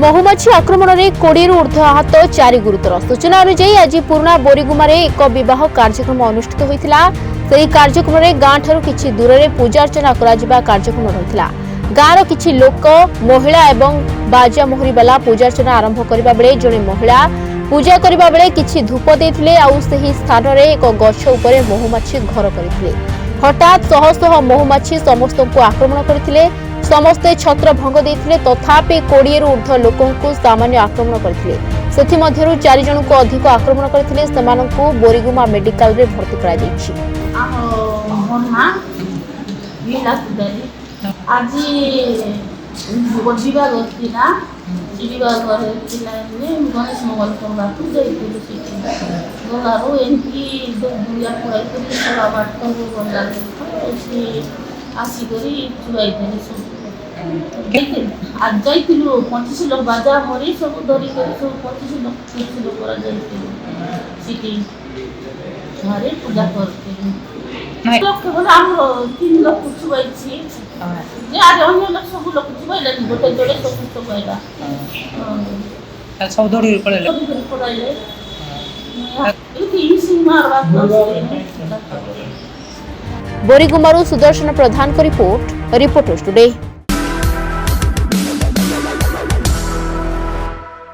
महुमाछी आक्रमण में 20 रु ऊर्ध्व आहत 4 गुरुतर। सूचना अनुसार आज पुराना बोरीगुमार एक विवाह कार्यक्रम अनुष्ठित होता। कार्यक्रम में गांव ठारू किछि दूर में पूजा अर्चना कार्यक्रम रही। गाँवर किछि लोक महिला एवं बाजा मोहरी वाला पूजा अर्चना आरंभ करने बेले जड़े महिला पूजा करने बेले किछि धूप देथिले आउ सही स्थान में एक गछ उपरे महुमाछी घर करथिले। हठात शह शह महुमाछी समस्त को आक्रमण करथिले। समस्ते छत्र भंग देथिले। तथापि 20 रु ऊर्ध्व लोकंकु सामान्य आक्रमण करथिले। सेथि मध्यरु 4 जन को अधिक आक्रमण करथिले। सेमानंकु बोरीगुमा मेडिकल रे भर्ती करा दैछि। आज बुझा ना जीवा गणेश मंगल करवा गलारू एमती दुनिया पढ़ाई कर आसिक चुआई आज जाइलु 25 लोक बाजा मरी सब धरिक सब 25 लोक घरे पूजा करते लोक आम 3 लोक चुआई अन्य लोक सब लोक चुआइले गोटे जोड़े सब चुआइला सब दौड़ी पड़े बोरीगुमारू सुदर्शन प्रधान का रिपोर्टर्स टुडे।